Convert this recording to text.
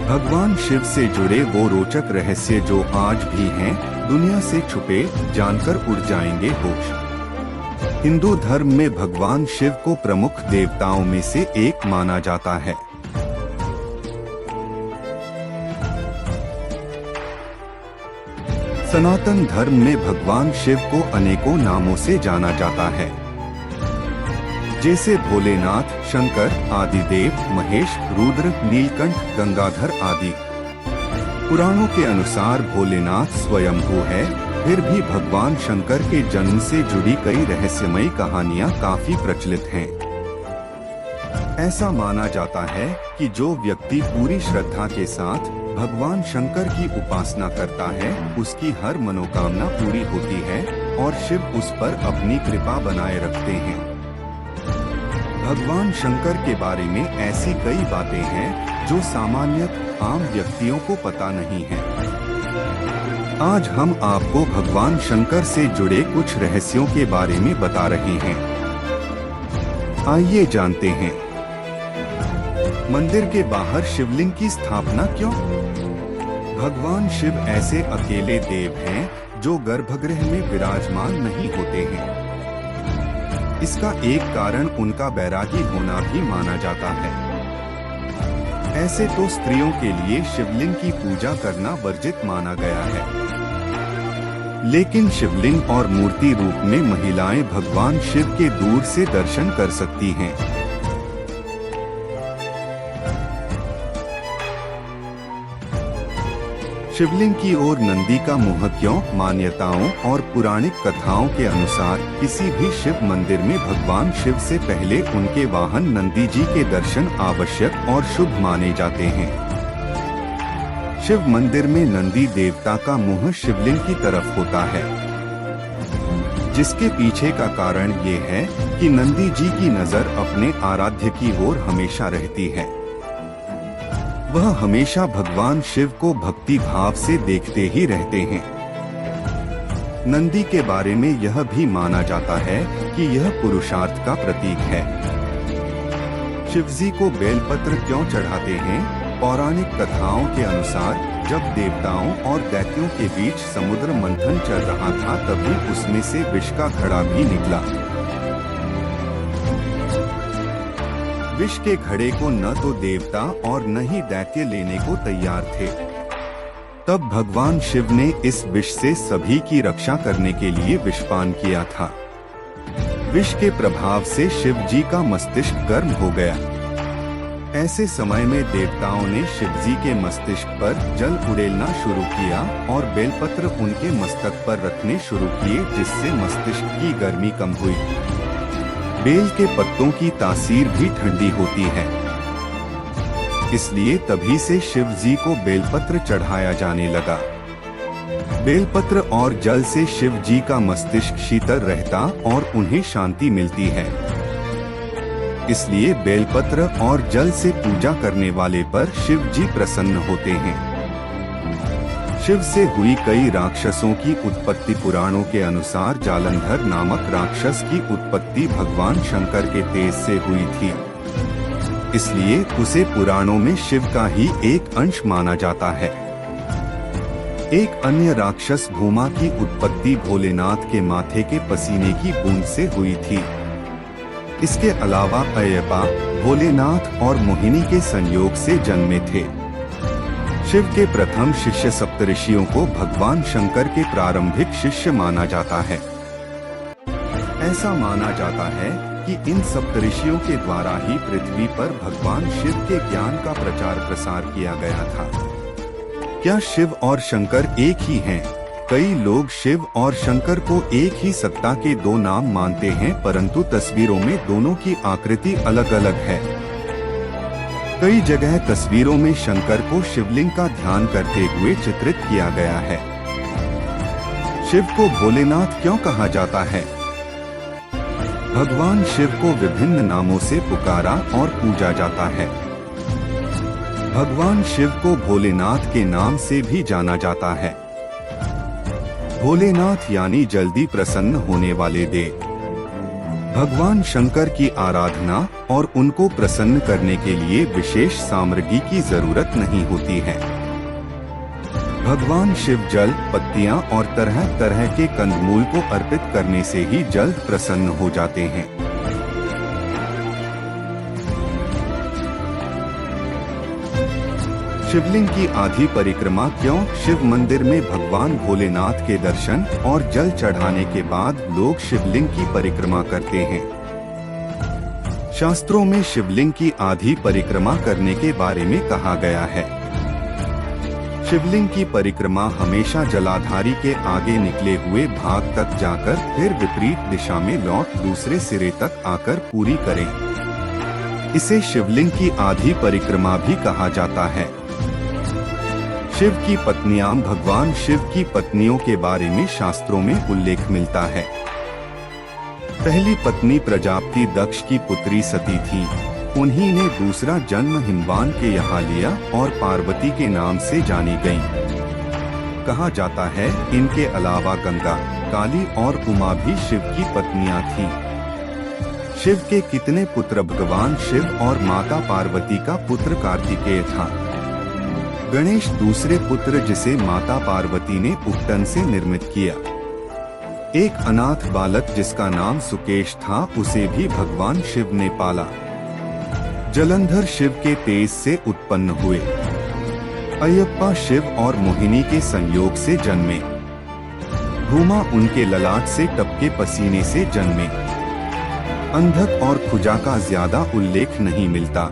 भगवान शिव से जुड़े वो रोचक रहस्य जो आज भी हैं, दुनिया से छुपे, जानकर उड़ जाएंगे होश। हिंदू धर्म में भगवान शिव को प्रमुख देवताओं में से एक माना जाता है। सनातन धर्म में भगवान शिव को अनेकों नामों से जाना जाता है, जैसे भोलेनाथ, शंकर, आदिदेव, महेश, रुद्र, नीलकंठ, गंगाधर आदि। पुराणों के अनुसार भोलेनाथ स्वयंभू है, फिर भी भगवान शंकर के जन्म से जुड़ी कई रहस्यमयी कहानियां काफी प्रचलित हैं। ऐसा माना जाता है कि जो व्यक्ति पूरी श्रद्धा के साथ भगवान शंकर की उपासना करता है, उसकी हर मनोकामना पूरी होती है और शिव उस पर अपनी कृपा बनाए रखते हैं। भगवान शंकर के बारे में ऐसी कई बातें हैं जो सामान्यतः आम व्यक्तियों को पता नहीं है। आज हम आपको भगवान शंकर से जुड़े कुछ रहस्यों के बारे में बता रहे हैं। आइए जानते हैं। मंदिर के बाहर शिवलिंग की स्थापना क्यों? भगवान शिव ऐसे अकेले देव हैं जो गर्भगृह में विराजमान नहीं होते हैं। इसका एक कारण उनका बैरागी होना भी माना जाता है। ऐसे तो स्त्रियों के लिए शिवलिंग की पूजा करना वर्जित माना गया है, लेकिन शिवलिंग और मूर्ति रूप में महिलाएं भगवान शिव के दूर से दर्शन कर सकती हैं। शिवलिंग की ओर नंदी का मुंह क्यों? मान्यताओं और पौराणिक कथाओं के अनुसार किसी भी शिव मंदिर में भगवान शिव से पहले उनके वाहन नंदी जी के दर्शन आवश्यक और शुभ माने जाते हैं। शिव मंदिर में नंदी देवता का मुंह शिवलिंग की तरफ होता है, जिसके पीछे का कारण ये है कि नंदी जी की नजर अपने आराध्य की ओर हमेशा रहती है। वह हमेशा भगवान शिव को भक्ति भाव से देखते ही रहते हैं। नंदी के बारे में यह भी माना जाता है कि यह पुरुषार्थ का प्रतीक है। शिवजी को बेलपत्र क्यों चढ़ाते हैं? पौराणिक कथाओं के अनुसार जब देवताओं और दैत्यों के बीच समुद्र मंथन चल रहा था, तभी उसमें से विष का घड़ा भी निकला। विष के घड़े को न तो देवता और न ही दैत्य लेने को तैयार थे। तब भगवान शिव ने इस विष से सभी की रक्षा करने के लिए विषपान किया था। विष के प्रभाव से शिव जी का मस्तिष्क गर्म हो गया। ऐसे समय में देवताओं ने शिवजी के मस्तिष्क पर जल उड़ेलना शुरू किया और बेलपत्र उनके मस्तक पर रखने शुरू किए, जिससे मस्तिष्क की गर्मी कम हुई। बेल के पत्तों की तासीर भी ठंडी होती है, इसलिए तभी से शिव जी को बेलपत्र चढ़ाया जाने लगा। बेलपत्र और जल से शिव जी का मस्तिष्क शीतल रहता और उन्हें शांति मिलती है। इसलिए बेलपत्र और जल से पूजा करने वाले पर शिव जी प्रसन्न होते हैं। शिव से हुई कई राक्षसों की उत्पत्ति। पुराणों के अनुसार जालंधर नामक राक्षस की उत्पत्ति भगवान शंकर के तेज से हुई थी, इसलिए उसे पुराणों में शिव का ही एक अंश माना जाता है। एक अन्य राक्षस भूमा की उत्पत्ति भोलेनाथ के माथे के पसीने की बूंद से हुई थी। इसके अलावा अय्यप्पा, भोलेनाथ और मोहिनी के संयोग से जन्मे थे। शिव के प्रथम शिष्य सप्तऋषियों को भगवान शंकर के प्रारंभिक शिष्य माना जाता है। ऐसा माना जाता है कि इन सप्तऋषियों के द्वारा ही पृथ्वी पर भगवान शिव के ज्ञान का प्रचार प्रसार किया गया था। क्या शिव और शंकर एक ही हैं? कई लोग शिव और शंकर को एक ही सत्ता के दो नाम मानते हैं, परंतु तस्वीरों में दोनों की आकृति अलग अलग है। कई जगह तस्वीरों में शंकर को शिवलिंग का ध्यान करते हुए चित्रित किया गया है। शिव को भोलेनाथ क्यों कहा जाता है? भगवान शिव को विभिन्न नामों से पुकारा और पूजा जाता है। भगवान शिव को भोलेनाथ के नाम से भी जाना जाता है। भोलेनाथ यानी जल्दी प्रसन्न होने वाले देव। भगवान शंकर की आराधना और उनको प्रसन्न करने के लिए विशेष सामग्री की जरूरत नहीं होती है। भगवान शिव जल, पत्तियां और तरह तरह के कंदमूल को अर्पित करने से ही जल्द प्रसन्न हो जाते हैं। शिवलिंग की आधी परिक्रमा क्यों? शिव मंदिर में भगवान भोलेनाथ के दर्शन और जल चढ़ाने के बाद लोग शिवलिंग की परिक्रमा करते हैं। शास्त्रों में शिवलिंग की आधी परिक्रमा करने के बारे में कहा गया है। शिवलिंग की परिक्रमा हमेशा जलाधारी के आगे निकले हुए भाग तक जाकर फिर विपरीत दिशा में लौट दूसरे सिरे तक आकर पूरी करें। इसे शिवलिंग की आधी परिक्रमा भी कहा जाता है। शिव की पत्नियां। भगवान शिव की पत्नियों के बारे में शास्त्रों में उल्लेख मिलता है। पहली पत्नी प्रजापति दक्ष की पुत्री सती थी। उन्हीं ने दूसरा जन्म हिमवान के यहाँ लिया और पार्वती के नाम से जानी गयी। कहा जाता है इनके अलावा गंगा, काली और उमा भी शिव की पत्नियां थीं। शिव के कितने पुत्र? भगवान शिव और माता पार्वती का पुत्र कार्तिकेय था। गणेश दूसरे पुत्र जिसे माता पार्वती ने उपटन से निर्मित किया। एक अनाथ बालक जिसका नाम सुकेश था उसे भी भगवान शिव ने पाला। जलंधर शिव के तेज से उत्पन्न हुए। अयप्पा शिव और मोहिनी के संयोग से जन्मे। भूमा उनके ललाट से टपके पसीने से जन्मे। अंधक और खुजा का ज्यादा उल्लेख नहीं मिलता।